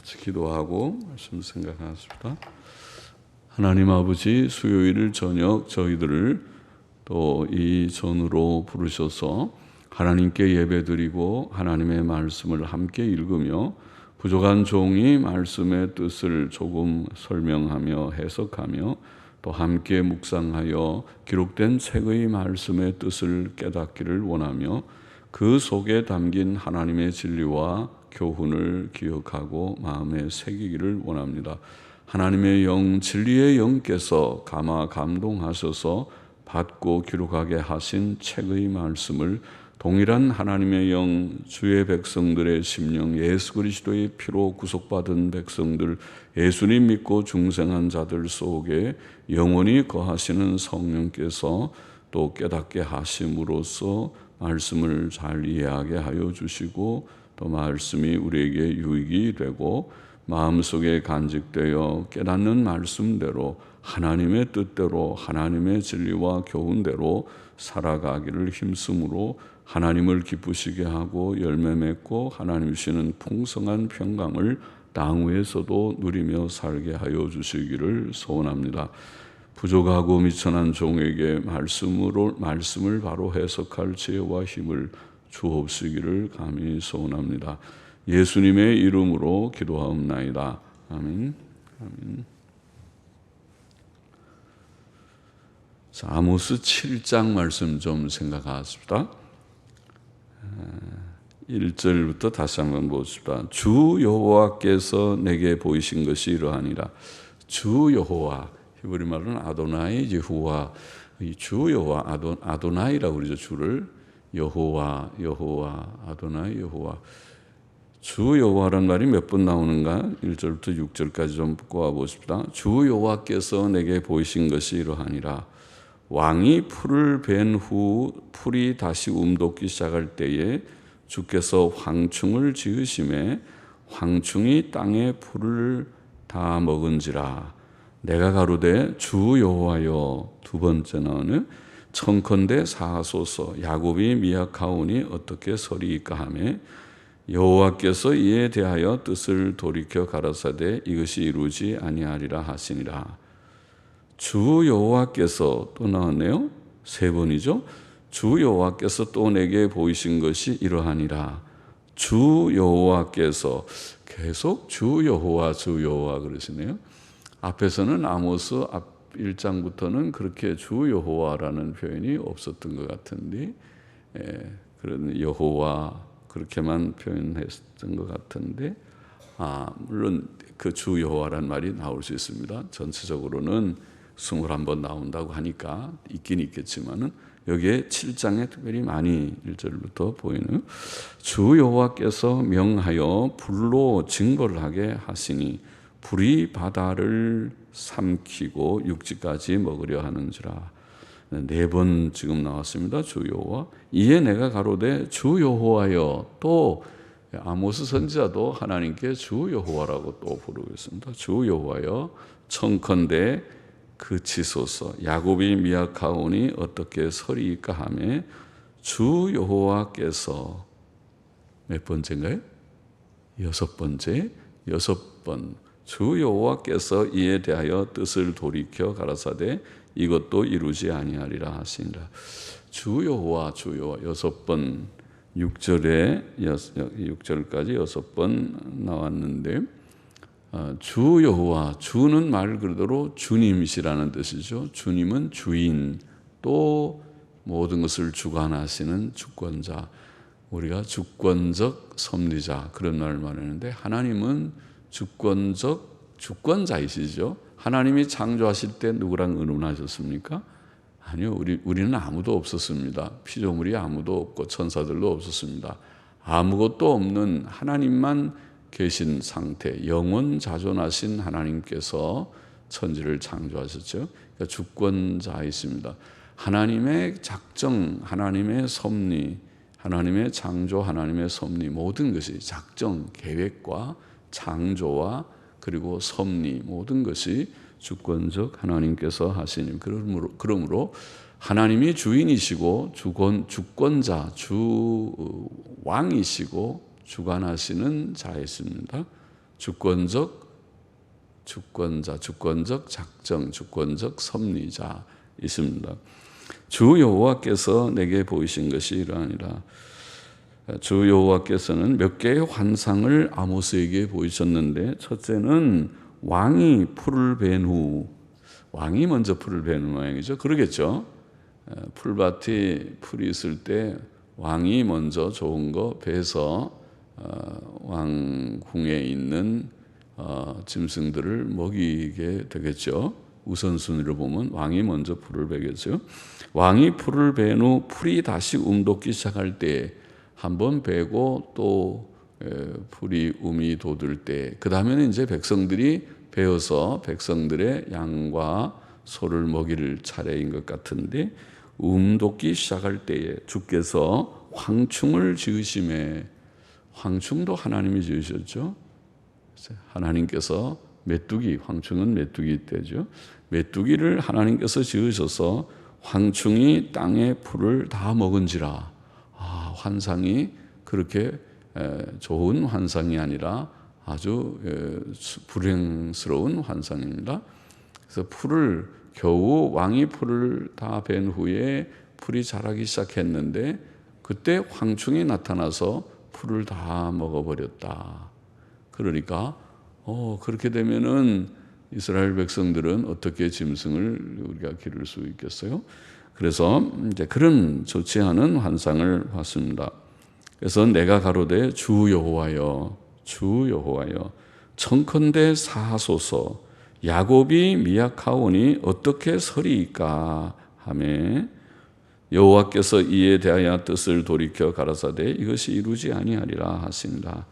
같이 기도하고 말씀 생각하겠습니다. 하나님 아버지, 수요일 저녁 저희들을 또 이 전으로 부르셔서 하나님께 예배드리고 하나님의 말씀을 함께 읽으며 부족한 종이 말씀의 뜻을 조금 설명하며 해석하며 또 함께 묵상하여 기록된 책의 말씀의 뜻을 깨닫기를 원하며 그 속에 담긴 하나님의 진리와 교훈을 기억하고 마음에 새기기를 원합니다. 하나님의 영, 진리의 영께서 감화 감동하셔서 받고 기록하게 하신 책의 말씀을 동일한 하나님의 영, 주의 백성들의 심령, 예수 그리스도의 피로 구속받은 백성들, 예수님 믿고 중생한 자들 속에 영원히 거하시는 성령께서 또 깨닫게 하심으로써 말씀을 잘 이해하게 하여 주시고 또 말씀이 우리에게 유익이 되고 마음속에 간직되어 깨닫는 말씀대로 하나님의 뜻대로 하나님의 진리와 교훈대로 살아가기를 힘쓰므로 하나님을 기쁘시게 하고 열매 맺고 하나님 주시는 풍성한 평강을 땅 위에서도 누리며 살게 하여 주시기를 소원합니다. 부족하고 미천한 종에게 말씀을 바로 해석할 지혜와 힘을 주옵시기를 감히 소원합니다. 예수님의 이름으로 기도하옵나이다. 아멘. 아멘. 자, 아모스 7장 말씀 좀 생각하겠습니다. 1절부터 다시 한번 보십시다. 주 여호와께서 내게 보이신 것이 이러하니라. 주 여호와, 히브리 말로는 아도나이 여호와, 주 여호와 아도나이라고 그러죠. 주를 여호와 아도나이 여호와. 주 여호와란 말이 몇 번 나오는가? 1절부터 6절까지 좀 꼬아 보십시다. 주 여호와께서 내게 보이신 것이 이러하니라. 왕이 풀을 벤 후 풀이 다시 움돋기 시작할 때에 주께서 황충을 지으심에 황충이 땅의 풀을 다 먹은지라. 내가 가로되 주 여호와여, 두 번째 나오는 청컨대 사하소서. 야곱이 미약하오니 어떻게 서리이까 하매 여호와께서 이에 대하여 뜻을 돌이켜 가라사대 이것이 이루지 아니하리라 하시니라. 주 여호와께서 또 나왔네요. 세 번이죠. 주 여호와께서 또 내게 보이신 것이 이러하니라. 주 여호와께서 계속 주 여호와 그러시네요. 앞에서는 아모스 앞 1장부터는 그렇게 주 여호와라는 표현이 없었던 것 같은데, 그런 여호와 그렇게만 표현했던 것 같은데, 물론 그 주 여호와란 말이 나올 수 있습니다. 전체적으로는 21번 나온다고 하니까 있긴 있겠지만은 여기에 7장에 특별히 많이 1절부터 보이는 주 여호와께서 명하여 불로 징벌을 하게 하시니 불이 바다를 삼키고 육지까지 먹으려 하는지라. 4번 지금 나왔습니다. 주 여호와. 이에 내가 가로되 주 여호와여. 또 아모스 선지자도 하나님께 주 여호와라고 또 부르고 있습니다. 주 여호와여, 청컨대 그치소서. 야곱이 미약하오니 어떻게 서리이까 하매 주 여호와께서 몇 번째인가요? 6번째. 6번. 주 여호와께서 이에 대하여 뜻을 돌이켜 가라사대 이것도 이루지 아니하리라 하시니라. 주 여호와 6번, 6절까지 6번 나왔는데, 주 여호와, 주는 말 그대로 주님이시라는 뜻이죠. 주님은 주인, 또 모든 것을 주관하시는 주권자, 우리가 주권적 섭리자, 그런 말을 말하는데, 하나님은 주권적 주권자이시죠. 하나님이 창조하실 때 누구랑 의논하셨습니까? 아니요, 우리는 아무도 없었습니다. 피조물이 아무도 없고 천사들도 없었습니다. 아무것도 없는 하나님만 계신 상태, 영원 자존하신 하나님께서 천지를 창조하셨죠. 그러니까 주권자이십니다. 하나님의 작정, 하나님의 섭리, 하나님의 창조, 하나님의 섭리, 모든 것이 작정, 계획과 창조와 그리고 섭리, 모든 것이 주권적 하나님께서 하시니, 그러므로 하나님이 주인이시고 주권자, 주왕이시고 주관하시는 자이십니다. 주권자, 주권적 작정, 주권적 섭리자 있습니다. 주 여호와께서 내게 보이신 것이 이러하니라. 주 여호와께서는 몇 개의 환상을 아모스에게 보이셨는데, 첫째는 왕이 풀을 벤 후, 왕이 먼저 풀을 베는 모양이죠. 그러겠죠. 풀밭이 풀이 있을 때 왕이 먼저 좋은 거 베서 왕궁에 있는 짐승들을 먹이게 되겠죠. 우선순위로 보면 왕이 먼저 풀을 베겠죠. 왕이 풀을 벤 후 풀이 다시 움돋기 시작할 때 한번 베고 또 풀이 움이 돋을 때, 그 다음에는 이제 백성들이 베어서 백성들의 양과 소를 먹일 차례인 것 같은데, 움돋기 시작할 때에 주께서 황충을 지으심에, 황충도 하나님이 지으셨죠. 하나님께서 메뚜기, 황충은 메뚜기 때죠. 메뚜기를 하나님께서 지으셔서 황충이 땅의 풀을 다 먹은지라. 환상이 그렇게 좋은 환상이 아니라 아주 불행스러운 환상입니다. 그래서 풀을 겨우 왕이 풀을 다 벤 후에 풀이 자라기 시작했는데, 그때 황충이 나타나서 풀을 다 먹어버렸다. 그러니까 그렇게 되면은 이스라엘 백성들은 어떻게 짐승을 우리가 기를 수 있겠어요? 그래서 이제 그런 좋지 않은 환상을 봤습니다. 그래서 내가 가로되 주 여호와여, 주 여호와여, 청컨대 사하소서. 야곱이 미약하오니 어떻게 서리이까 하매, 여호와께서 이에 대하여 뜻을 돌이켜 가라사대 이것이 이루지 아니하리라 하신다.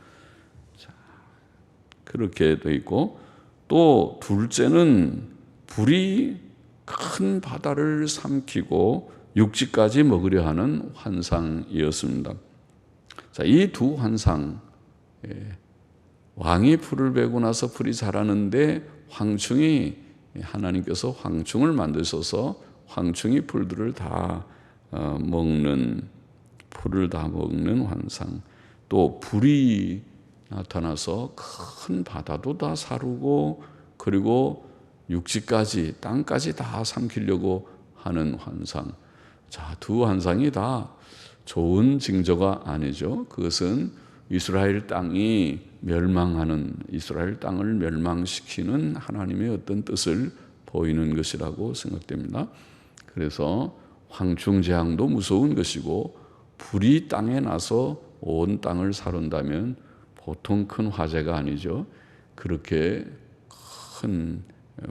자, 그렇게 돼 있고, 또 둘째는 불이 큰 바다를 삼키고 육지까지 먹으려 하는 환상이었습니다. 자, 이 두 환상, 왕이 풀을 베고 나서 풀이 자라는데 하나님께서 황충을 만드셔서 황충이 풀들을 다 먹는, 풀을 다 먹는 환상, 또 불이 나타나서 큰 바다도 다 사르고 그리고 육지까지, 땅까지 다 삼키려고 하는 환상. 자, 두 환상이 다 좋은 징조가 아니죠. 그것은 이스라엘 땅이 멸망하는, 이스라엘 땅을 멸망시키는 하나님의 어떤 뜻을 보이는 것이라고 생각됩니다. 그래서 황충재앙도 무서운 것이고, 불이 땅에 나서 온 땅을 사른다면 보통 큰 화재가 아니죠. 그렇게 큰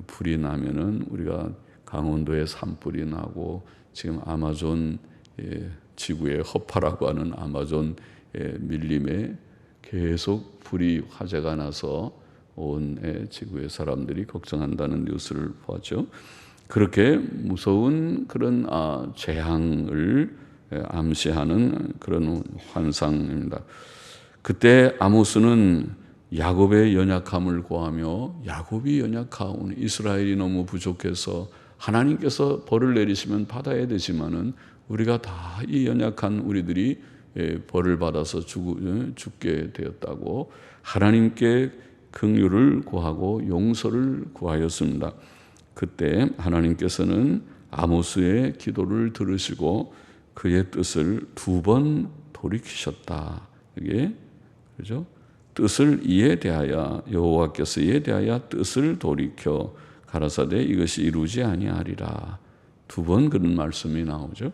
불이 나면은 우리가 강원도에 산불이 나고, 지금 아마존 지구의 허파라고 하는 아마존 밀림에 계속 불이 화재가 나서 온 지구의 사람들이 걱정한다는 뉴스를 보았죠. 그렇게 무서운 그런 재앙을 암시하는 그런 환상입니다. 그때 아모스는 야곱의 연약함을 고하며, 야곱이 야약하오니, 이스라엘이 너무 부족해서 하나님께서 벌을 내리시면 받아야 되지만은 우리가 다 이 연약한 우리들이 벌을 받아서 죽게 되었다고 하나님께 긍휼을 구하고 용서를 구하였습니다. 그때 하나님께서는 아모스의 기도를 들으시고 그의 뜻을 2번 돌이키셨다. 이게 그죠? 뜻을 이에 대하여, 여호와께서 이에 대하여 뜻을 돌이켜 가라사대 이것이 이루지 아니하리라. 2번 그런 말씀이 나오죠.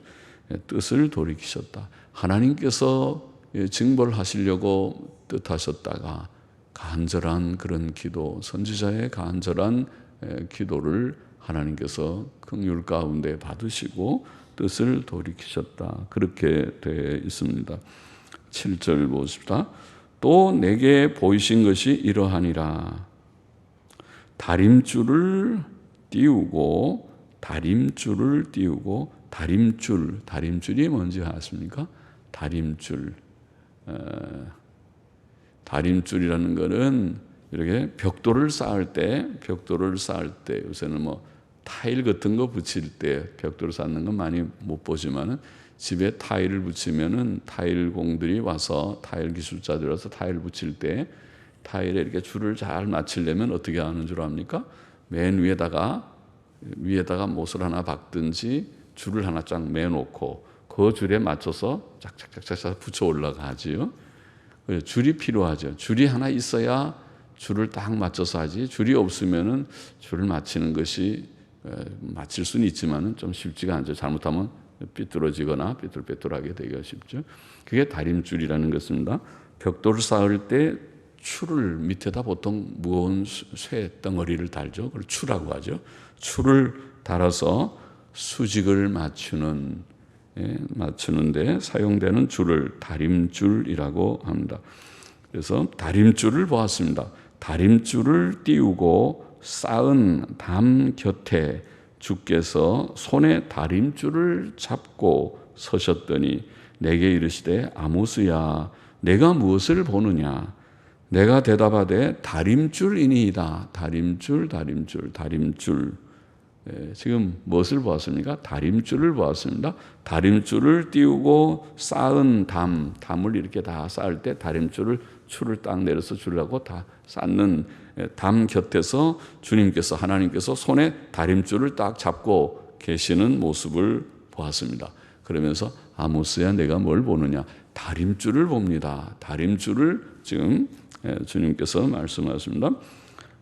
뜻을 돌이키셨다. 하나님께서 징벌하시려고 뜻하셨다가 간절한 그런 기도, 선지자의 간절한 기도를 하나님께서 긍휼 가운데 받으시고 뜻을 돌이키셨다. 그렇게 되어 있습니다. 7절 보십시다. 또 내게 보이신 것이 이러하니라. 다림줄을 띄우고, 다림줄이 뭔지 아십니까? 다림줄이라는 것은 이렇게 벽돌을 쌓을 때 요새는 뭐 타일 같은 거 붙일 때, 벽돌을 쌓는 건 많이 못 보지만은 집에 타일을 붙이면은 타일 공들이 와서, 타일 기술자들이 와서 타일 붙일 때 타일에 이렇게 줄을 잘 맞추려면 어떻게 하는 줄 압니까? 맨 위에다가 못을 하나 박든지 줄을 하나 쫙 매놓고 그 줄에 맞춰서 짝짝짝짝 붙여 올라가지요. 줄이 필요하죠. 줄이 하나 있어야 줄을 딱 맞춰서 하지. 줄이 없으면은 줄을 맞추는 것이 맞출 수는 있지만은 좀 쉽지가 않죠. 잘못하면 삐뚤어지거나 삐뚤빼뚤하게 되기가 쉽죠. 그게 다림줄이라는 것입니다. 벽돌을 쌓을 때 줄을 밑에다 보통 무거운 쇠 덩어리를 달죠. 그걸 추라고 하죠. 추를 달아서 수직을 맞추는데 사용되는 줄을 다림줄이라고 합니다. 그래서 다림줄을 보았습니다. 다림줄을 띄우고 쌓은 담 곁에 주께서 손에 다림줄을 잡고 서셨더니 내게 이르시되 아모스야 내가 무엇을 보느냐. 내가 대답하되 다림줄이니이다. 다림줄. 지금 무엇을 보았습니까? 다림줄을 보았습니다. 다림줄을 띄우고 쌓은 담을 이렇게 다 쌓을 때 다림줄을 줄을 딱 내려서 줄하고 다 쌓는 담 곁에서 주님께서 하나님께서 손에 다림줄을 딱 잡고 계시는 모습을 보았습니다. 그러면서 아모스야 내가 뭘 보느냐? 다림줄을 봅니다. 다림줄을 지금 주님께서 말씀하십니다.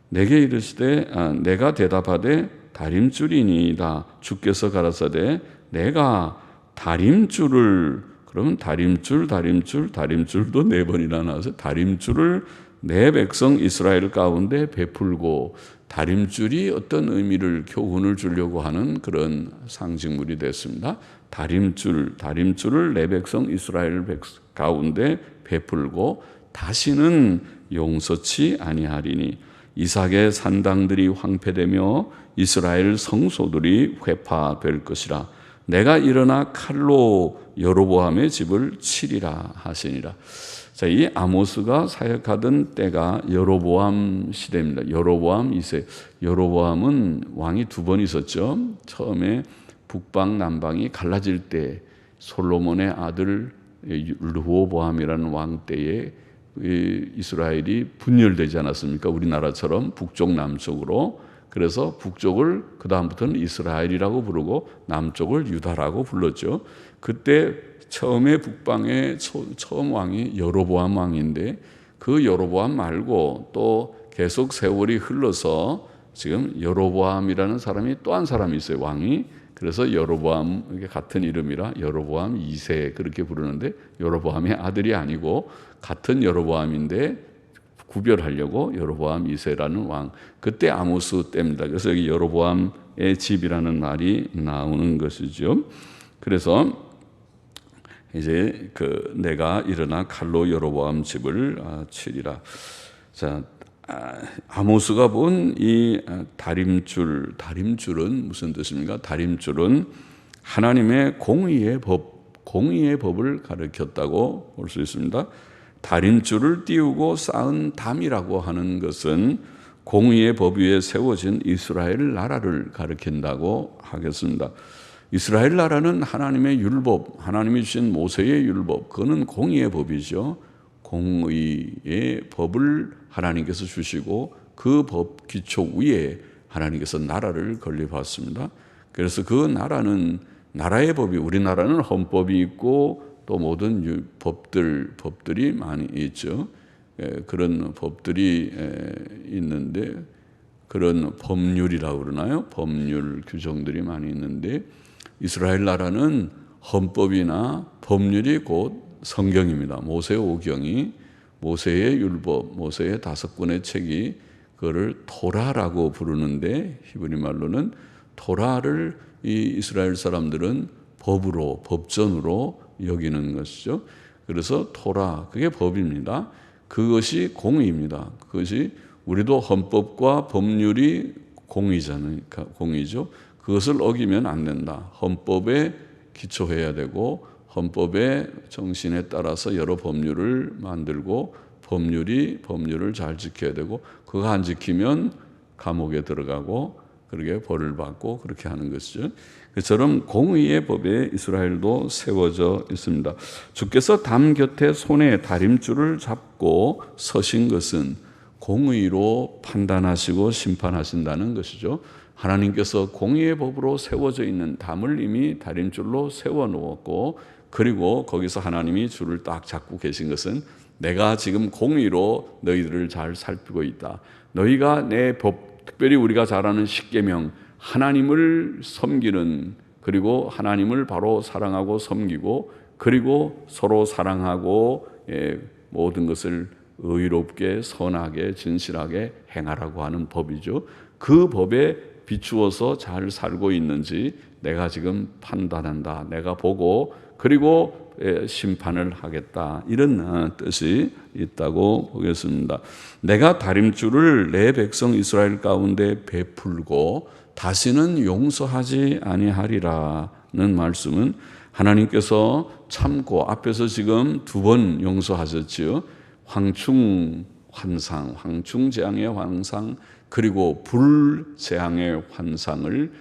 내게 이르시되 내가 대답하되 다림줄이니이다. 주께서 가라사대 내가 다림줄을 그러면 다림줄도 4번이나 나와서 다림줄을 내 백성 이스라엘 가운데 베풀고 다림줄이 어떤 의미를 교훈을 주려고 하는 그런 상징물이 됐습니다. 다림줄을 내 백성 이스라엘 가운데 베풀고 다시는 용서치 아니하리니 이삭의 산당들이 황폐되며 이스라엘 성소들이 회파될 것이라. 내가 일어나 칼로 여로보암의 집을 치리라 하시니라. 자, 이 아모스가 사역하던 때가 여로보암 시대입니다. 여로보암 2세. 여로보암은 왕이 2번 있었죠. 처음에 북방 남방이 갈라질 때 솔로몬의 아들 르호보암이라는 왕 때에 이스라엘이 분열되지 않았습니까? 우리나라처럼 북쪽 남쪽으로. 그래서 북쪽을 그 다음부터는 이스라엘이라고 부르고 남쪽을 유다라고 불렀죠. 그때 처음에 북방의 처음 왕이 여로보암 왕인데 그 여로보암 말고 또 계속 세월이 흘러서 지금 여로보암이라는 사람이 또 한 사람이 있어요. 왕이. 그래서 여로보암 같은 이름이라 여로보암 2세 그렇게 부르는데 여로보암의 아들이 아니고 같은 여로보암인데 구별하려고 여로보암 2세라는 왕. 그때 아모스 때입니다. 그래서 여기 여로보암의 집이라는 말이 나오는 것이죠. 그래서 이제 내가 일어나 칼로 여로보암 집을 치리라. 자, 아모스가 본 이 다림줄은 무슨 뜻입니까? 다림줄은 하나님의 공의의 법을 가르쳤다고 볼 수 있습니다. 다림줄을 띄우고 쌓은 담이라고 하는 것은 공의의 법 위에 세워진 이스라엘 나라를 가리킨다고 하겠습니다. 이스라엘 나라는 하나님의 율법, 하나님이 주신 모세의 율법, 그거는 공의의 법이죠. 공의의 법을 하나님께서 주시고 그 법 기초 위에 하나님께서 나라를 건립하셨습니다. 그래서 그 나라는 나라의 법이, 우리나라는 헌법이 있고 또 모든 법들이 많이 있죠. 그런 법들이 있는데 그런 법률이라고 그러나요? 법률 규정들이 많이 있는데 이스라엘 나라는 헌법이나 법률이 곧 성경입니다. 모세 오경이 모세의 율법, 모세의 5권의 책이 그거를 토라라고 부르는데 히브리 말로는 토라를 이 이스라엘 사람들은 법전으로 여기는 것이죠. 그래서 토라, 그게 법입니다. 그것이 공의입니다. 그것이 우리도 헌법과 법률이 공의죠. 그것을 어기면 안 된다. 헌법에 기초해야 되고 헌법의 정신에 따라서 여러 법률을 만들고 법률을 잘 지켜야 되고 그거 안 지키면 감옥에 들어가고 그렇게 벌을 받고 그렇게 하는 것이죠. 그처럼 공의의 법에 이스라엘도 세워져 있습니다. 주께서 담 곁에 손에 다림줄을 잡고 서신 것은 공의로 판단하시고 심판하신다는 것이죠. 하나님께서 공의의 법으로 세워져 있는 담을 이미 다림줄로 세워놓았고, 그리고 거기서 하나님이 줄을 딱 잡고 계신 것은 내가 지금 공의로 너희들을 잘 살피고 있다. 너희가 내 법, 특별히 우리가 잘 아는 십계명, 하나님을 섬기는, 그리고 하나님을 바로 사랑하고 섬기고, 그리고 서로 사랑하고 모든 것을 의롭게 선하게 진실하게 행하라고 하는 법이죠. 그 법에 비추어서 잘 살고 있는지 내가 지금 판단한다. 내가 보고 그리고 심판을 하겠다. 이런 뜻이 있다고 보겠습니다. 내가 다림줄을 내 백성 이스라엘 가운데 베풀고 다시는 용서하지 아니하리라는 말씀은 하나님께서 참고, 앞에서 지금 2번 용서하셨지요. 황충 환상, 황충재앙의 환상, 그리고 불재앙의 환상을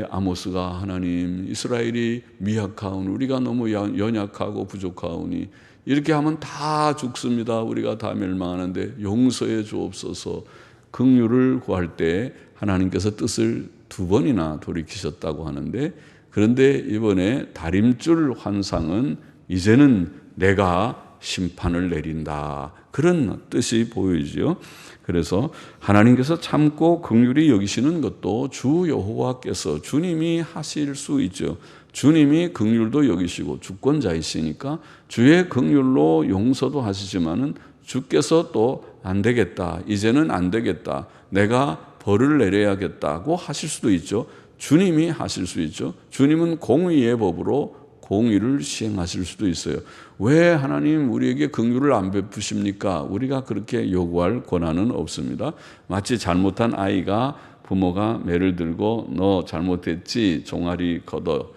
아모스가 하나님, 이스라엘이 미약하오니, 우리가 너무 연약하고 부족하오니 이렇게 하면 다 죽습니다. 우리가 다 멸망하는데 용서해 주옵소서. 긍휼을 구할 때 하나님께서 뜻을 2번이나 돌이키셨다고 하는데, 그런데 이번에 다림줄 환상은 이제는 내가 심판을 내린다, 그런 뜻이 보이죠. 그래서 하나님께서 참고 긍휼히 여기시는 것도 주 여호와께서, 주님이 하실 수 있죠. 주님이 긍휼도 여기시고 주권자이시니까 주의 긍휼로 용서도 하시지만은 주께서 또 안 되겠다, 이제는 안 되겠다, 내가 벌을 내려야겠다고 하실 수도 있죠. 주님이 하실 수 있죠. 주님은 공의의 법으로 공의를 시행하실 수도 있어요. 왜 하나님 우리에게 긍휼을 안 베푸십니까? 우리가 그렇게 요구할 권한은 없습니다. 마치 잘못한 아이가 부모가 매를 들고 너 잘못했지, 종아리 걷어,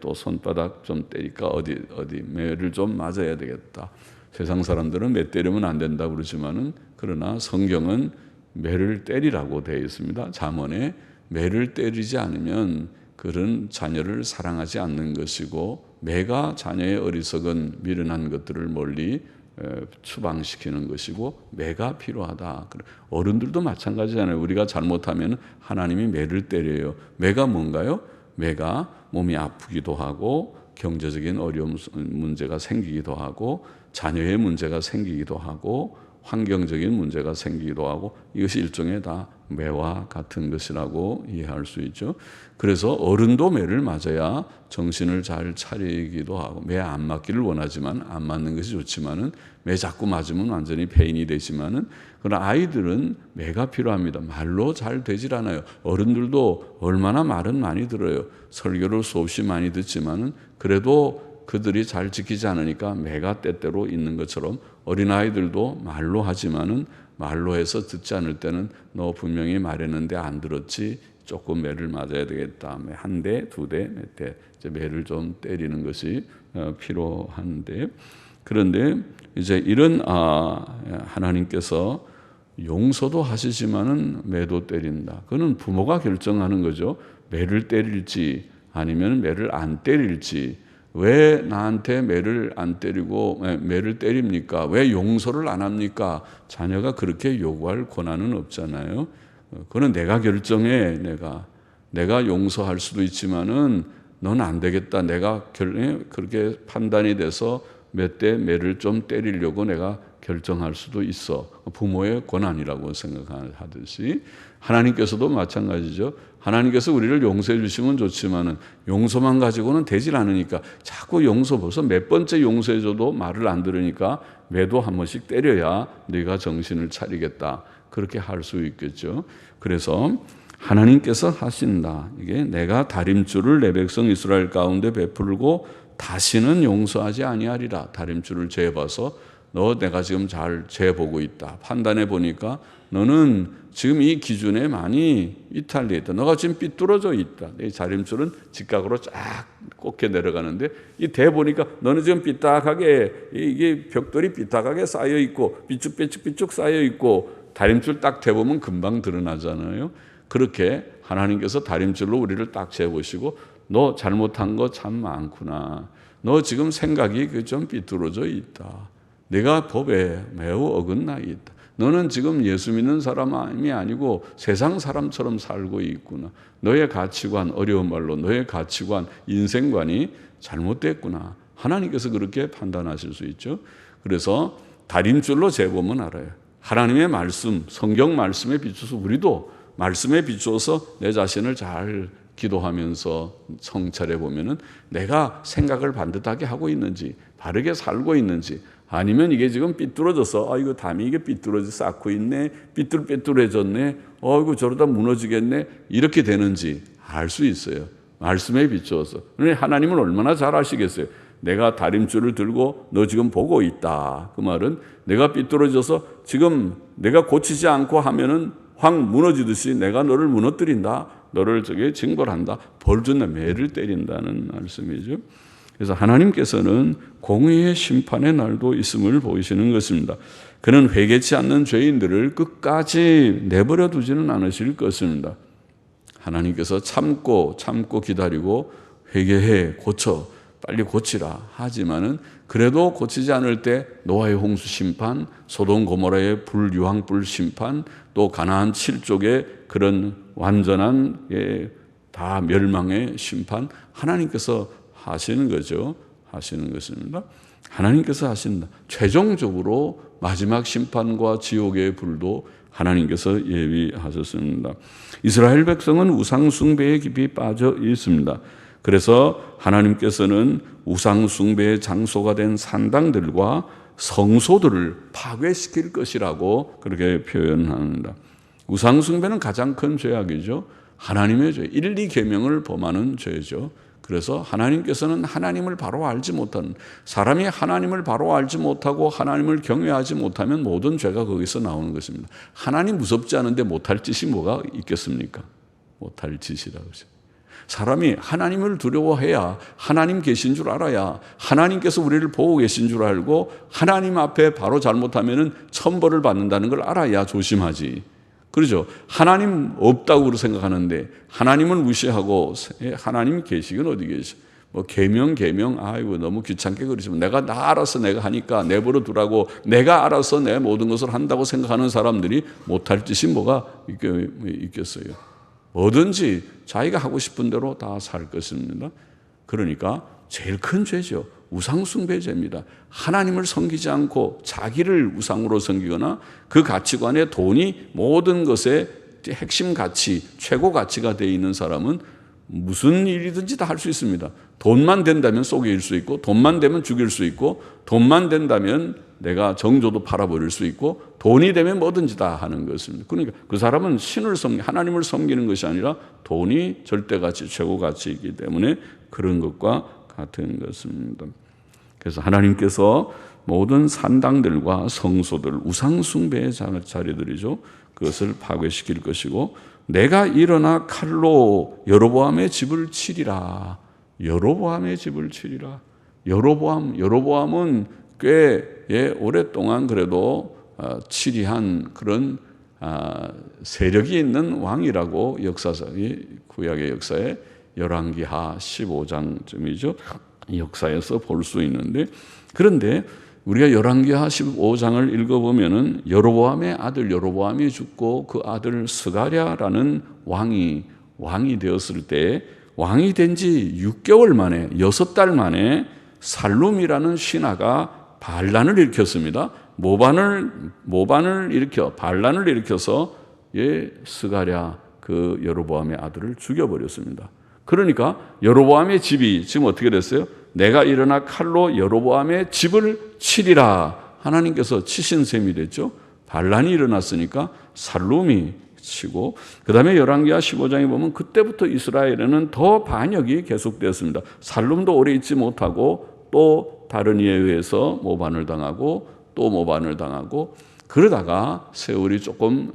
또 손바닥 좀 때릴까, 어디 매를 좀 맞아야 되겠다. 세상 사람들은 매 때리면 안 된다고 그러지만은, 그러나 성경은 매를 때리라고 되어 있습니다. 잠언에 매를 때리지 않으면 그런 자녀를 사랑하지 않는 것이고, 매가 자녀의 어리석은 미련한 것들을 멀리 추방시키는 것이고, 매가 필요하다. 어른들도 마찬가지잖아요. 우리가 잘못하면 하나님이 매를 때려요. 매가 뭔가요? 매가 몸이 아프기도 하고, 경제적인 어려움 문제가 생기기도 하고, 자녀의 문제가 생기기도 하고, 환경적인 문제가 생기기도 하고, 이것이 일종의 다 매와 같은 것이라고 이해할 수 있죠. 그래서 어른도 매를 맞아야 정신을 잘 차리기도 하고, 매 안 맞기를 원하지만 안 맞는 것이 좋지만은, 매 자꾸 맞으면 완전히 폐인이 되지만은, 그러나 아이들은 매가 필요합니다. 말로 잘 되질 않아요. 어른들도 얼마나 말은 많이 들어요. 설교를 수없이 많이 듣지만은 그래도 그들이 잘 지키지 않으니까 매가 때때로 있는 것처럼, 어린아이들도 말로 하지만은 말로 해서 듣지 않을 때는 너 분명히 말했는데 안 들었지, 조금 매를 맞아야 되겠다. 한 대, 2대, 몇 대, 이제 매를 좀 때리는 것이 필요한데, 그런데 이제 이런 하나님께서 용서도 하시지만은 매도 때린다. 그거는 부모가 결정하는 거죠. 매를 때릴지 아니면 매를 안 때릴지. 왜 나한테 매를 안 때리고 매를 때립니까? 왜 용서를 안 합니까? 자녀가 그렇게 요구할 권한은 없잖아요. 그건 내가 결정해. 내가 용서할 수도 있지만은 넌 안 되겠다. 내가 그렇게 판단이 돼서 몇 대 매를 좀 때리려고 내가 결정할 수도 있어. 부모의 권한이라고 생각하듯이 하나님께서도 마찬가지죠. 하나님께서 우리를 용서해 주시면 좋지만은 용서만 가지고는 되질 않으니까 자꾸 용서, 벌써 몇 번째 용서해 줘도 말을 안 들으니까 매도 한 번씩 때려야 네가 정신을 차리겠다, 그렇게 할 수 있겠죠. 그래서 하나님께서 하신다. 이게 내가 다림줄을 내 백성 이스라엘 가운데 베풀고 다시는 용서하지 아니하리라. 다림줄을 재봐서 너 내가 지금 잘 재보고 있다. 판단해 보니까 너는 지금 이 기준에 많이 이탈되어 있다. 너가 지금 삐뚤어져 있다. 이 다림줄은 직각으로 쫙 꽂게 내려가는데, 이 대 보니까 너는 지금 삐딱하게, 이게 벽돌이 삐딱하게 쌓여 있고 삐쭉삐쭉 쌓여 있고, 다림줄 딱 재보면 금방 드러나잖아요. 그렇게 하나님께서 다림줄로 우리를 딱 재보시고, 너 잘못한 거 참 많구나. 너 지금 생각이 좀 삐뚤어져 있다. 내가 법에 매우 어긋나 있다. 너는 지금 예수 믿는 사람이 아니고 세상 사람처럼 살고 있구나. 너의 가치관, 어려운 말로 너의 가치관, 인생관이 잘못됐구나. 하나님께서 그렇게 판단하실 수 있죠. 그래서 다림줄로 재보면 알아요. 하나님의 말씀, 성경 말씀에 비춰서 우리도 말씀에 비추어서 내 자신을 잘 기도하면서 성찰해 보면은 내가 생각을 반듯하게 하고 있는지, 바르게 살고 있는지, 아니면 이게 지금 삐뚤어져서 이거 담이 이게 삐뚤어져 쌓고 있네, 삐뚤빼뚤해졌네, 이거 저러다 무너지겠네, 이렇게 되는지 알 수 있어요. 말씀에 비추어서. 하나님은 얼마나 잘 아시겠어요. 내가 다림줄을 들고 너 지금 보고 있다. 그 말은 내가 삐뚤어져서 지금 내가 고치지 않고 하면은 확 무너지듯이 내가 너를 무너뜨린다. 너를 징벌한다. 벌 준다. 매를 때린다는 말씀이죠. 그래서 하나님께서는 공의의 심판의 날도 있음을 보이시는 것입니다. 그는 회개치 않는 죄인들을 끝까지 내버려 두지는 않으실 것입니다. 하나님께서 참고 기다리고 회개해 고쳐 빨리 고치라 하지만은 그래도 고치지 않을 때 노아의 홍수 심판, 소돔 고모라의 불유황불 심판, 또 가나안 7족의 그런 완전한 다 멸망의 심판 하나님께서 하시는 거죠. 하시는 것입니다. 하나님께서 하신다. 최종적으로 마지막 심판과 지옥의 불도 하나님께서 예비하셨습니다. 이스라엘 백성은 우상 숭배에 깊이 빠져 있습니다. 그래서 하나님께서는 우상 숭배의 장소가 된 산당들과 성소들을 파괴시킬 것이라고 그렇게 표현합니다. 우상 숭배는 가장 큰 죄악이죠. 하나님의 죄, 1, 2계명을 범하는 죄죠. 그래서 하나님께서는 하나님을 바로 알지 못하는, 사람이 하나님을 바로 알지 못하고 하나님을 경외하지 못하면 모든 죄가 거기서 나오는 것입니다. 하나님 무섭지 않은데 못할 짓이 뭐가 있겠습니까? 못할 짓이라고 하죠. 사람이 하나님을 두려워해야 하나님 계신 줄 알아야 하나님께서 우리를 보고 계신 줄 알고 하나님 앞에 바로 잘못하면 천벌을 받는다는 걸 알아야 조심하지. 그렇죠. 하나님 없다고 생각하는데 하나님을 무시하고 하나님 계시긴 어디 계시? 뭐 계명 아이고 너무 귀찮게 그러시면 내가 알아서 내가 하니까 내버려 두라고 내가 알아서 내 모든 것을 한다고 생각하는 사람들이 못할 짓이 뭐가 있겠어요. 뭐든지 자기가 하고 싶은 대로 다 살 것입니다. 그러니까 제일 큰 죄죠. 우상숭배죄입니다. 하나님을 섬기지 않고 자기를 우상으로 섬기거나 그 가치관에 돈이 모든 것의 핵심 가치, 최고 가치가 되어 있는 사람은 무슨 일이든지 다 할 수 있습니다. 돈만 된다면 속일 수 있고 돈만 되면 죽일 수 있고 돈만 된다면 내가 정조도 팔아버릴 수 있고 돈이 되면 뭐든지 다 하는 것입니다. 그러니까 그 사람은 하나님을 섬기는 것이 아니라 돈이 절대가치, 최고가치이기 때문에 그런 것과 같은 것입니다. 그래서 하나님께서 모든 산당들과 성소들, 우상숭배의 자리들이죠. 그것을 파괴시킬 것이고 내가 일어나 칼로 여로보암의 집을 치리라. 여로보암의 집을 치리라. 여로보암은 꽤 오랫동안 그래도 치리한 그런 세력이 있는 왕이라고 역사적이 구약의 역사에 열왕기하 15장쯤이죠. 역사에서 볼 수 있는데 그런데 우리가 열왕기하 15장을 읽어보면은 여로보암의 아들 여로보암이 죽고 그 아들 스가랴라는 왕이 되었을 때 왕이 된 지 6개월 만에 6달 만에 살룸이라는 신하가 반란을 일으켰습니다. 모반을 일으켜 반란을 일으켜서 스가랴 그 여로보암의 아들을 죽여버렸습니다. 그러니까 여로보암의 집이 지금 어떻게 됐어요? 내가 일어나 칼로 여로보암의 집을 치리라. 하나님께서 치신 셈이 됐죠. 반란이 일어났으니까 살룸이 치고 그 다음에 열왕기하 15장에 보면 그때부터 이스라엘에는 더 반역이 계속되었습니다. 살룸도 오래 있지 못하고 또 다른 이에 의해서 모반을 당하고 또 모반을 당하고 그러다가 세월이 조금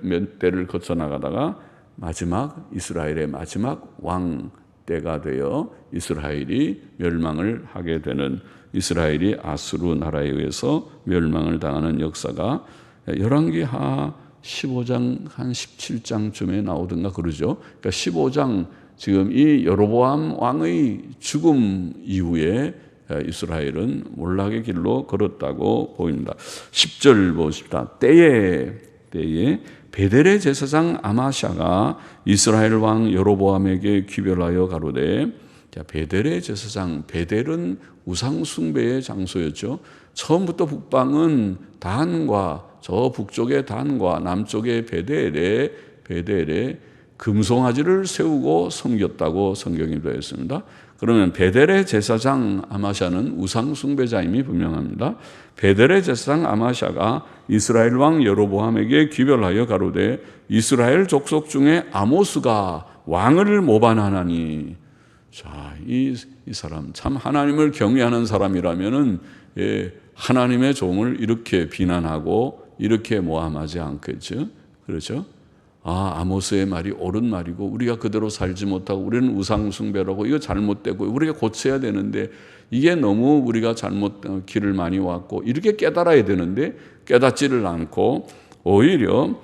몇 대를 거쳐 나가다가 마지막 이스라엘의 마지막 왕 때가 되어 이스라엘이 멸망을 하게 되는 이스라엘이 아수르 나라에 의해서 멸망을 당하는 역사가 열왕기하 15장 한 17장쯤에 나오든가 그러죠. 그러니까 15장 지금 이 여로보암 왕의 죽음 이후에 이스라엘은 몰락의 길로 걸었다고 보입니다. 10절 보십시다. 때에 베델의 제사장 아마샤가 이스라엘 왕 여로보암에게 귀별하여 가로되, 자, 베델의 제사장, 베델은 우상 숭배의 장소였죠. 처음부터 북방은 단과 저 북쪽의 단과 남쪽의 베델에 금송아지를 세우고 섬겼다고 성경이 되어 있습니다. 그러면 베델의 제사장 아마샤는 우상 숭배자임이 분명합니다. 베델의 제사장 아마샤가 이스라엘 왕 여로보암에게 귀별하여 가로되, 이스라엘 족속 중에 아모스가 왕을 모반하나니. 자, 이 사람 참 하나님을 경외하는 사람이라면은 하나님의 종을 이렇게 비난하고 이렇게 모함하지 않겠죠. 그렇죠? 아모스의 말이 옳은 말이고 우리가 그대로 살지 못하고 우리는 우상 숭배라고 이거 잘못되고 우리가 고쳐야 되는데 이게 너무 우리가 잘못 길을 많이 왔고 이렇게 깨달아야 되는데 깨닫지를 않고 오히려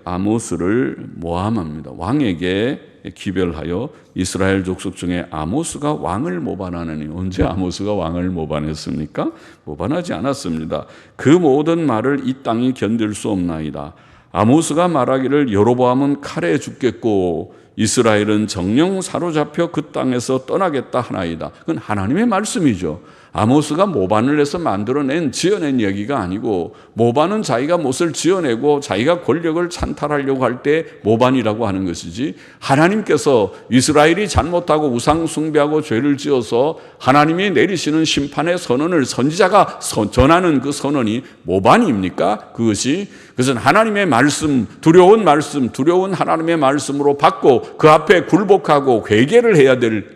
아모스를 모함합니다. 왕에게 기별하여 이스라엘 족속 중에 아모스가 왕을 모반하느니. 언제 아모스가 왕을 모반했습니까? 모반하지 않았습니다. 그 모든 말을 이 땅이 견딜 수 없나이다. 아모스가 말하기를 여로보암은 칼에 죽겠고 이스라엘은 정령 사로잡혀 그 땅에서 떠나겠다 하나이다. 그건 하나님의 말씀이죠. 아모스가 모반을 해서 지어낸 얘기가 아니고, 모반은 자기가 못을 지어내고 자기가 권력을 찬탈하려고 할 때 모반이라고 하는 것이지, 하나님께서 이스라엘이 잘못하고 우상 숭배하고 죄를 지어서 하나님이 내리시는 심판의 선언을 선지자가 전하는 그 선언이 모반입니까? 그것은 하나님의 말씀, 두려운 하나님의 말씀으로 받고 그 앞에 굴복하고 회개를 해야 될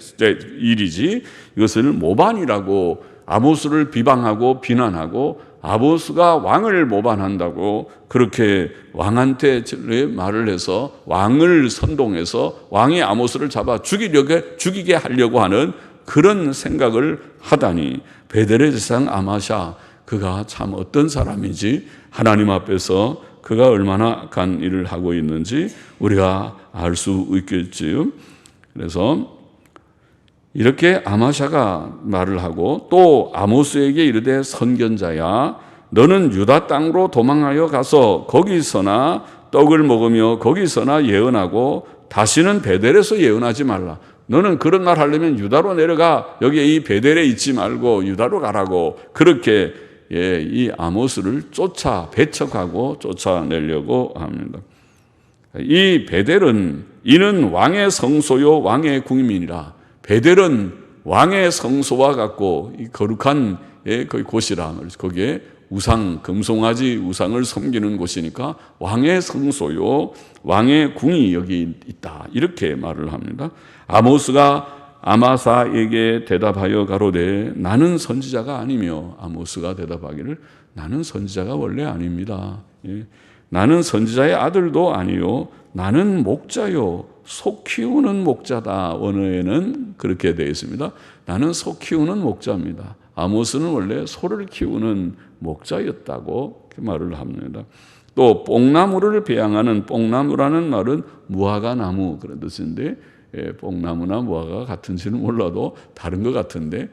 일이지, 이것을 모반이라고 아모스를 비방하고 비난하고 아모스가 왕을 모반한다고 그렇게 왕한테 말을 해서 왕을 선동해서 왕이 아모스를 잡아 죽이게 하려고 하는 그런 생각을 하다니. 베델의 제사장 아마샤, 그가 참 어떤 사람이지, 하나님 앞에서 그가 얼마나 악한 일을 하고 있는지 우리가 알 수 있겠지요. 그래서 이렇게 아마샤가 말을 하고 또 아모스에게 이르되, 선견자야, 너는 유다 땅으로 도망하여 가서 거기서나 떡을 먹으며 거기서나 예언하고 다시는 베델에서 예언하지 말라. 너는 그런 말 하려면 유다로 내려가, 여기 이 베델에 있지 말고 유다로 가라고, 그렇게 이 아모스를 배척하고 쫓아내려고 합니다. 이 베델은 이는 왕의 성소요 왕의 궁임이니라. 베델은 왕의 성소와 같고 이 거룩한 거기 곳이라. 거기에 금송아지 우상을 섬기는 곳이니까 왕의 성소요 왕의 궁이 여기 있다, 이렇게 말을 합니다. 아모스가 아마사에게 대답하여 가로되, 나는 선지자가 아니며. 아모스가 대답하기를, 나는 선지자가 원래 아닙니다. 나는 선지자의 아들도 아니요 나는 목자요 소 키우는 목자다. 원어에는 그렇게 되어 있습니다. 나는 소 키우는 목자입니다. 아모스는 원래 소를 키우는 목자였다고 말을 합니다. 또 뽕나무를 배양하는, 뽕나무라는 말은 무화과 나무 그런 뜻인데, 뽕나무나 무화과가 같은지는 몰라도 다른 것 같은데,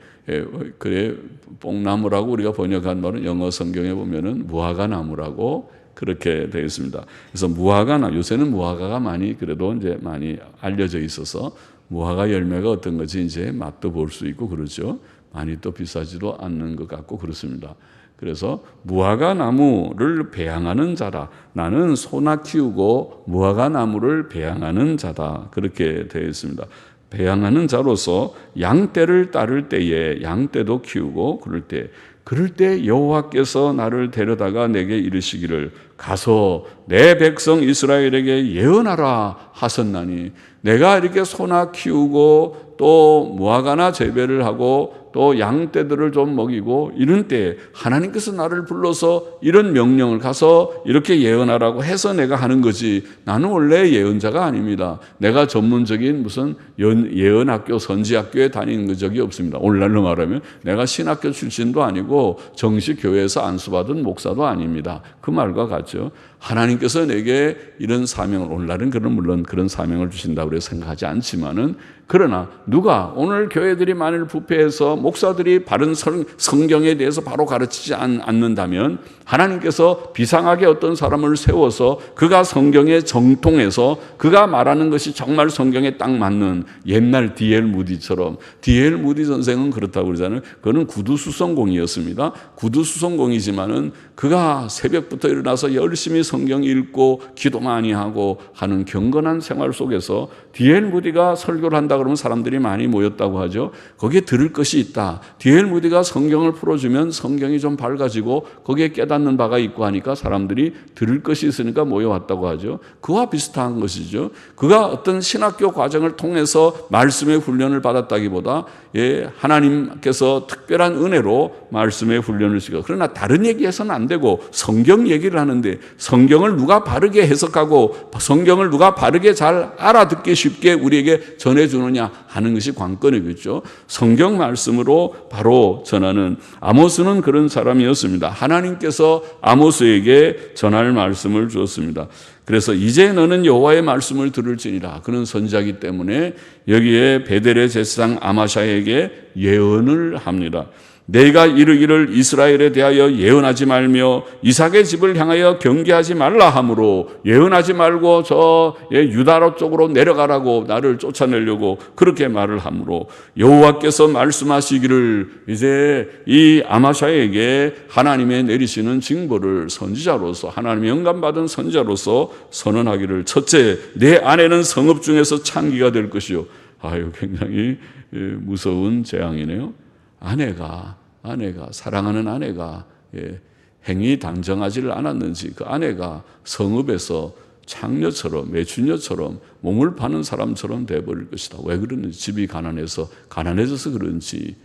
그래 뽕나무라고 우리가 번역한 말은 영어 성경에 보면은 무화과 나무라고 그렇게 되어 있습니다. 그래서 요새는 무화과가 그래도 이제 많이 알려져 있어서 무화과 열매가 어떤 건지 이제 맛도 볼 수 있고 그렇죠. 많이 또 비싸지도 않는 것 같고 그렇습니다. 그래서 무화과 나무를 배양하는 자라. 나는 소나 키우고 무화과 나무를 배양하는 자다. 그렇게 되어 있습니다. 배양하는 자로서 양떼를 따를 때에 양떼도 키우고 그럴 때 여호와께서 나를 데려다가 내게 이르시기를, 가서 내 백성 이스라엘에게 예언하라 하셨나니. 내가 이렇게 소나 키우고 또 무화과나 재배를 하고 또 양떼들을 좀 먹이고 이런 때 하나님께서 나를 불러서 이런 명령을 가서 이렇게 예언하라고 해서 내가 하는 거지, 나는 원래 예언자가 아닙니다. 내가 전문적인 무슨 예언학교, 선지학교에 다니는 적이 없습니다. 오늘날로 말하면 내가 신학교 출신도 아니고 정식 교회에서 안수받은 목사도 아닙니다. 그 말과 같죠. 하나님께서 내게 이런 사명을, 오늘날은 물론 그런 사명을 주신다고 생각하지 않지만은, 그러나 누가 오늘 교회들이 만일 부패해서 목사들이 바른 성경에 대해서 바로 가르치지 않는다면 하나님께서 비상하게 어떤 사람을 세워서 그가 성경에 정통해서 그가 말하는 것이 정말 성경에 딱 맞는 옛날 D.L. 무디처럼, D.L. 무디 선생은 그렇다고 그러잖아요. 그는 구두수성공이었습니다. 구두수성공이지만은 그가 새벽부터 일어나서 열심히 성경 읽고 기도 많이 하고 하는 경건한 생활 속에서 D.L. 무디가 설교를 한다 그러면 사람들이 많이 모였다고 하죠. 거기에 들을 것이 있다. D.L. 무디가 성경을 풀어주면 성경이 좀 밝아지고 거기에 깨닫는 바가 있고 하니까 사람들이 들을 것이 있으니까 모여왔다고 하죠. 그와 비슷한 것이죠. 그가 어떤 신학교 과정을 통해서 말씀의 훈련을 받았다기보다 하나님께서 특별한 은혜로 말씀의 훈련을 시켜. 그러나 다른 얘기해서는 안 되고 성경 얘기를 하는데 성경을 누가 바르게 해석하고 성경을 누가 바르게 잘 알아듣기 쉽게 우리에게 전해주느냐 하는 것이 관건이겠죠. 성경 말씀으로 바로 전하는, 아모스는 그런 사람이었습니다. 하나님께서 아모스에게 전할 말씀을 주었습니다. 그래서 이제 너는 여호와의 말씀을 들을지니라. 그는 선지자이기 때문에 여기에 베델의 제사장 아마샤에게 예언을 합니다. 내가 이르기를 이스라엘에 대하여 예언하지 말며 이삭의 집을 향하여 경계하지 말라 하므로, 예언하지 말고 저 유다로 쪽으로 내려가라고 나를 쫓아내려고 그렇게 말을 하므로, 여호와께서 말씀하시기를 이제 이 아마샤에게 하나님의 내리시는 징벌을 선지자로서, 하나님의 영감받은 선지자로서 선언하기를, 첫째, 내 아내는 성읍 중에서 창기가 될 것이요. 아유, 굉장히 무서운 재앙이네요. 아내가 사랑하는 아내가 행위 단정하지를 않았는지 그 아내가 성읍에서 창녀처럼, 매춘녀처럼 몸을 파는 사람처럼 돼버릴 것이다. 왜 그러는지, 집이 가난해져서 그런지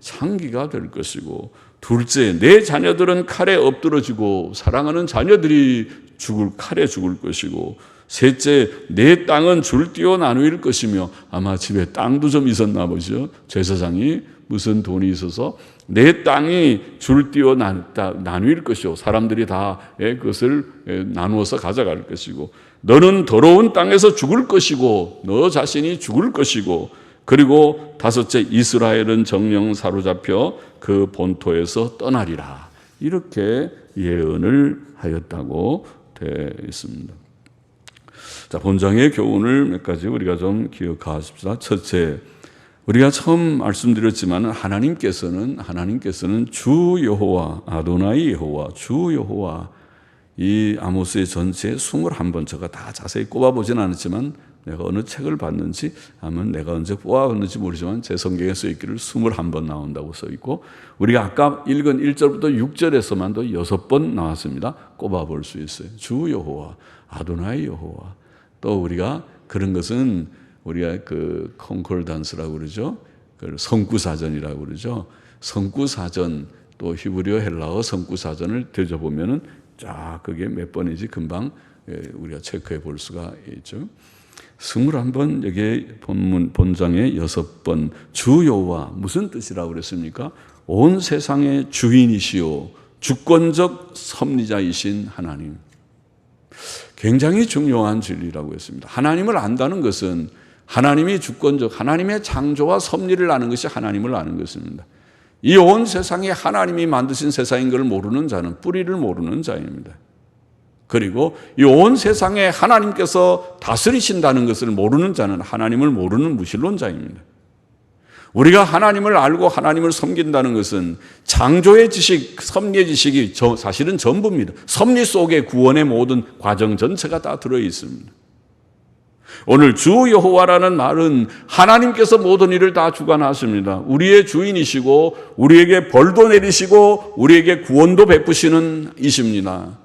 창기가 될 것이고, 둘째, 내 자녀들은 칼에 엎드러지고 사랑하는 자녀들이 칼에 죽을 것이고, 셋째, 내 땅은 줄띄어 나누일 것이며, 아마 집에 땅도 좀 있었나 보죠. 제사장이 무슨 돈이 있어서 내 땅이 줄띄어 나누일 것이요. 사람들이 다 그것을 나누어서 가져갈 것이고, 너는 더러운 땅에서 죽을 것이고 너 자신이 죽을 것이고, 그리고 다섯째, 이스라엘은 정령 사로잡혀 그 본토에서 떠나리라. 이렇게 예언을 하였다고 되어 있습니다. 자, 본장의 교훈을 몇 가지 우리가 좀 기억하십시다. 첫째, 우리가 처음 말씀드렸지만 하나님께서는 주 여호와, 아도나이 여호와, 주 여호와, 이 아모스의 전체 21번, 제가 다 자세히 꼽아보진 않았지만 내가 어느 책을 봤는지, 아니면 내가 언제 뽑아봤는지 모르지만 제 성경에 써있기를 21번 나온다고 써있고, 우리가 아까 읽은 1절부터 6절에서만도 6번 나왔습니다. 꼽아볼 수 있어요. 주 여호와, 아도나이 여호와. 또 우리가 그런 것은 우리가 그 콩콜단스라고 그러죠. 그 성구사전이라고 그러죠. 성구사전, 또 히브리어 헬라어 성구사전을 되져보면은 쫙 그게 몇 번인지 금방 우리가 체크해 볼 수가 있죠. 21번, 여기 본장에 6번, 주 여호와 무슨 뜻이라고 그랬습니까? 온 세상의 주인이시오, 주권적 섭리자이신 하나님. 굉장히 중요한 진리라고 했습니다. 하나님을 안다는 것은 하나님이 주권적, 하나님의 창조와 섭리를 아는 것이 하나님을 아는 것입니다. 이 온 세상이 하나님이 만드신 세상인 걸 모르는 자는 뿌리를 모르는 자입니다. 그리고 이 온 세상에 하나님께서 다스리신다는 것을 모르는 자는 하나님을 모르는 무신론자입니다. 우리가 하나님을 알고 하나님을 섬긴다는 것은 창조의 지식, 섭리의 지식이 사실은 전부입니다. 섭리 속에 구원의 모든 과정 전체가 다 들어 있습니다. 오늘 주 여호와라는 말은 하나님께서 모든 일을 다 주관하십니다. 우리의 주인이시고 우리에게 벌도 내리시고 우리에게 구원도 베푸시는 이십니다.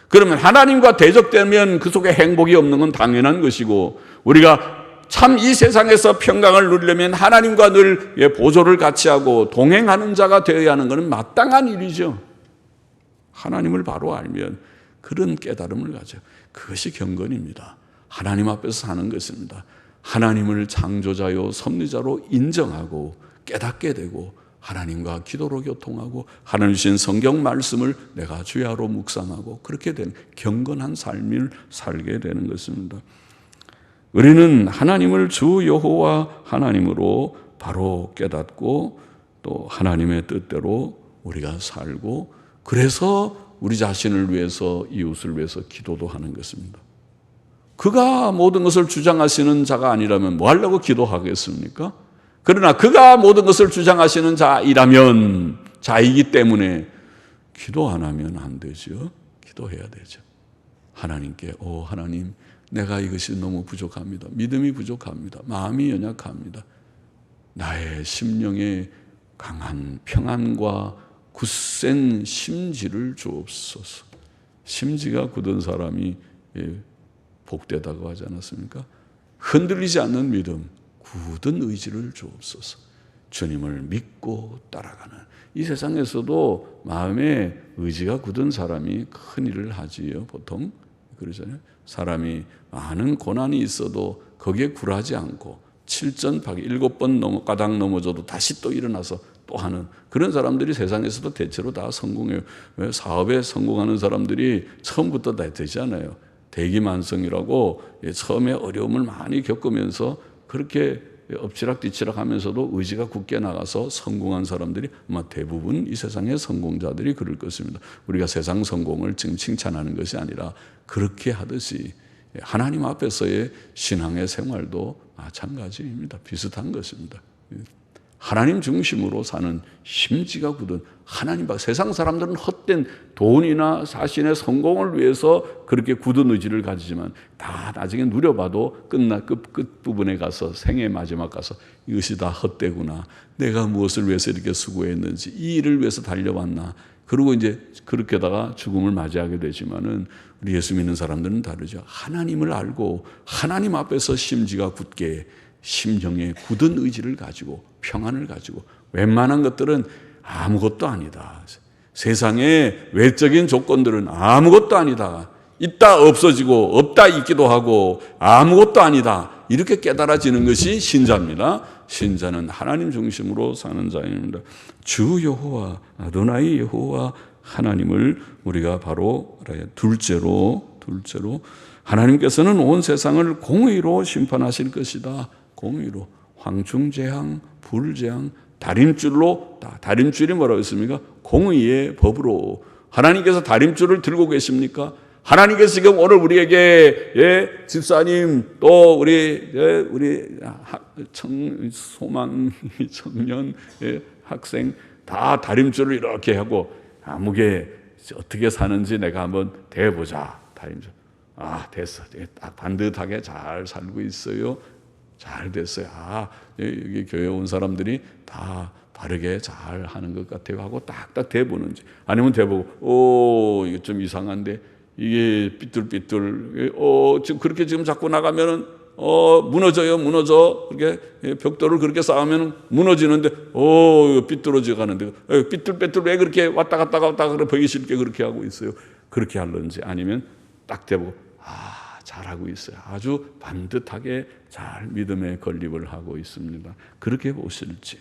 그러면 하나님과 대적되면 그 속에 행복이 없는 건 당연한 것이고, 우리가 참 이 세상에서 평강을 누리려면 하나님과 늘 보조를 같이 하고 동행하는 자가 되어야 하는 것은 마땅한 일이죠. 하나님을 바로 알면 그런 깨달음을 가져요. 그것이 경건입니다. 하나님 앞에서 사는 것입니다. 하나님을 창조자요 섭리자로 인정하고 깨닫게 되고, 하나님과 기도로 교통하고 하나님 주신 성경 말씀을 내가 주야로 묵상하고, 그렇게 된 경건한 삶을 살게 되는 것입니다. 우리는 하나님을 주 여호와 하나님으로 바로 깨닫고 또 하나님의 뜻대로 우리가 살고, 그래서 우리 자신을 위해서, 이웃을 위해서 기도도 하는 것입니다. 그가 모든 것을 주장하시는 자가 아니라면 뭐 하려고 기도하겠습니까? 그러나 그가 모든 것을 주장하시는 자이라면, 자이기 때문에 기도 안 하면 안 되죠. 기도해야 되죠. 하나님께, 하나님, 내가 이것이 너무 부족합니다. 믿음이 부족합니다. 마음이 연약합니다. 나의 심령에 강한 평안과 굳센 심지를 주옵소서. 심지가 굳은 사람이 복되다고 하지 않았습니까? 흔들리지 않는 믿음, 굳은 의지를 주옵소서. 주님을 믿고 따라가는, 이 세상에서도 마음에 의지가 굳은 사람이 큰 일을 하지요. 보통 그러잖아요. 사람이 많은 고난이 있어도 거기에 굴하지 않고 7전8개 7번 가닥 넘어져도 다시 또 일어나서 또 하는 그런 사람들이 세상에서도 대체로 다 성공해요. 왜? 사업에 성공하는 사람들이 처음부터 다 되잖아요. 대기만성이라고 처음에 어려움을 많이 겪으면서 그렇게 엎치락뒤치락 하면서도 의지가 굳게 나가서 성공한 사람들이 아마 대부분 이 세상의 성공자들이 그럴 것입니다. 우리가 세상 성공을 지금 칭찬하는 것이 아니라 그렇게 하듯이 하나님 앞에서의 신앙의 생활도 마찬가지입니다. 비슷한 것입니다. 하나님 중심으로 사는 심지가 굳은 하나님 밖, 세상 사람들은 헛된 돈이나 자신의 성공을 위해서 그렇게 굳은 의지를 가지지만 다 나중에 누려봐도 끝부분에 가서, 생의 마지막 가서 이것이 다 헛되구나. 내가 무엇을 위해서 이렇게 수고했는지, 이 일을 위해서 달려왔나. 그리고 이제 그렇게다가 죽음을 맞이하게 되지만은 우리 예수 믿는 사람들은 다르죠. 하나님을 알고 하나님 앞에서 심지가 굳게, 심정에 굳은 의지를 가지고 평안을 가지고, 웬만한 것들은 아무것도 아니다. 세상의 외적인 조건들은 아무것도 아니다. 있다 없어지고 없다 있기도 하고 아무것도 아니다. 이렇게 깨달아지는 것이 신자입니다. 신자는 하나님 중심으로 사는 자입니다. 주 여호와, 아도나이 여호와 하나님을 우리가 바로 둘째로 하나님께서는 온 세상을 공의로 심판하실 것이다. 공의로. 황충재앙, 불재앙, 다림줄로, 다림줄이 뭐라고 했습니까? 공의의 법으로. 하나님께서 다림줄을 들고 계십니까? 하나님께서 지금 오늘 우리에게 집사님 또 우리 소망 청년 학생 다 다림줄을 이렇게 하고 아무게 어떻게 사는지 내가 한번 대보자. 다림줄. 됐어. 딱 반듯하게 잘 살고 있어요. 잘 됐어요. 여기 교회 온 사람들이 다 바르게 잘 하는 것 같아요 하고 딱딱 대보는지, 아니면 대보고 이게 좀 이상한데 이게 삐뚤삐뚤 지금 그렇게 지금 자꾸 나가면은 무너져. 그렇게 벽돌을 그렇게 쌓으면 무너지는데 이거 삐뚤어져 가는데 삐뚤빼뚤 왜 그렇게 왔다 갔다 그래 보기 싫게 그렇게 하고 있어요. 그렇게 하는지, 아니면 딱 대보고 잘하고 있어요. 아주 반듯하게 잘 믿음의 건립을 하고 있습니다. 그렇게 보실지,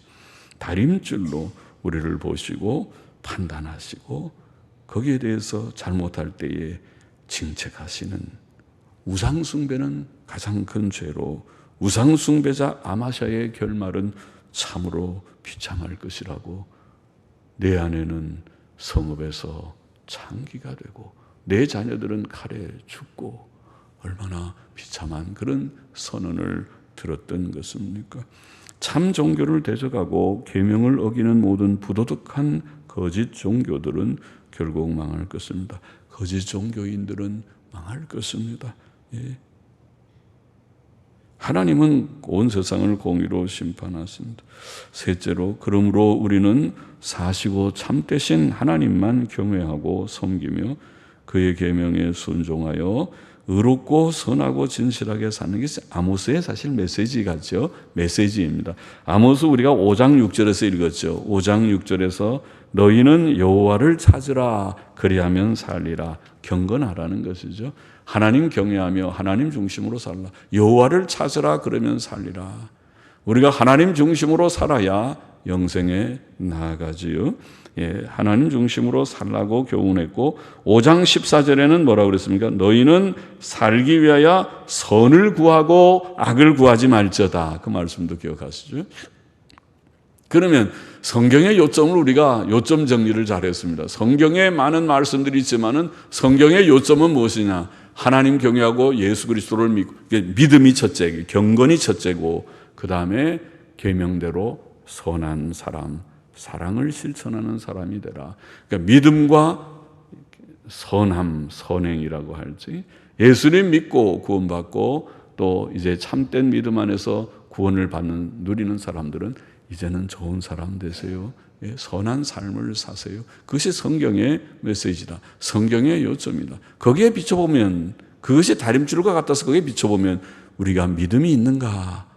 다림줄로 우리를 보시고 판단하시고 거기에 대해서 잘못할 때에 징책하시는, 우상숭배는 가장 큰 죄로 우상숭배자 아마샤의 결말은 참으로 비참할 것이라고, 내 아내는 성읍에서 창기가 되고 내 자녀들은 칼에 죽고, 얼마나 비참한 그런 선언을 들었던 것입니까? 참 종교를 대적하고 계명을 어기는 모든 부도덕한 거짓 종교들은 결국 망할 것입니다. 거짓 종교인들은 망할 것입니다. 하나님은 온 세상을 공의로 심판하십니다. 셋째로, 그러므로 우리는 사시고 참되신 하나님만 경외하고 섬기며 그의 계명에 순종하여 의롭고 선하고 진실하게 사는 것이 아모스의 사실 메시지 같죠. 메시지입니다. 아모스 우리가 5장 6절에서 읽었죠. 5장 6절에서 너희는 여호와를 찾으라 그리하면 살리라. 경건하라는 것이죠. 하나님 경외하며 하나님 중심으로 살라. 여호와를 찾으라 그러면 살리라. 우리가 하나님 중심으로 살아야 영생에 나아가지요. 하나님 중심으로 살라고 교훈했고, 5장 14절에는 뭐라고 그랬습니까? 너희는 살기 위하여 선을 구하고 악을 구하지 말지어다. 그 말씀도 기억하시죠? 그러면 성경의 요점을 우리가 요점 정리를 잘했습니다. 성경에 많은 말씀들이 있지만은 성경의 요점은 무엇이냐? 하나님 경외하고 예수 그리스도를 믿고, 믿음이 첫째, 경건이 첫째고, 그 다음에 계명대로 선한 사람, 사랑을 실천하는 사람이 되라. 그러니까 믿음과 선함, 선행이라고 할지, 예수님 믿고 구원받고 또 이제 참된 믿음 안에서 구원을 누리는 사람들은 이제는 좋은 사람 되세요. 선한 삶을 사세요. 그것이 성경의 메시지다. 성경의 요점이다. 거기에 비춰보면, 그것이 다림줄과 같아서 거기에 비춰보면 우리가 믿음이 있는가?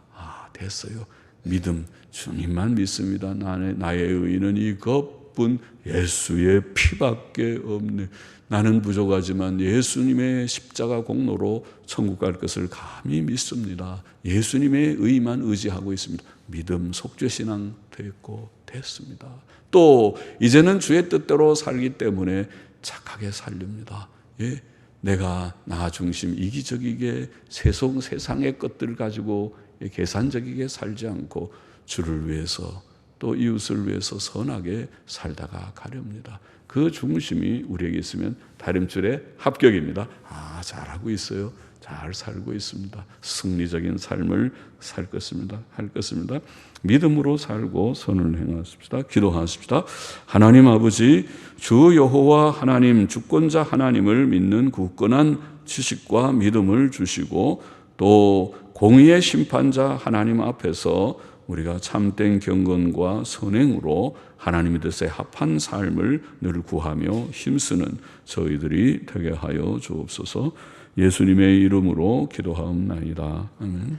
됐어요. 믿음, 주님만 믿습니다. 나의 의는 이것뿐 예수의 피밖에 없네. 나는 부족하지만 예수님의 십자가 공로로 천국 갈 것을 감히 믿습니다. 예수님의 의만 의지하고 있습니다. 믿음, 속죄신앙 됐습니다. 또 이제는 주의 뜻대로 살기 때문에 착하게 살립니다. 내가 나 중심 이기적이게 세상의 것들을 가지고 계산적이게 살지 않고 주를 위해서 또 이웃을 위해서 선하게 살다가 가렵니다. 그 중심이 우리에게 있으면 다림줄에 합격입니다. 잘하고 있어요. 잘 살고 있습니다. 승리적인 삶을 할 것입니다. 믿음으로 살고 선을 행하십시다. 기도하십시다. 하나님 아버지, 주 여호와 하나님, 주권자 하나님을 믿는 굳건한 지식과 믿음을 주시고 또 공의의 심판자 하나님 앞에서 우리가 참된 경건과 선행으로 하나님의 뜻에 합한 삶을 늘 구하며 힘쓰는 저희들이 되게 하여 주옵소서. 예수님의 이름으로 기도하옵나이다. 아멘.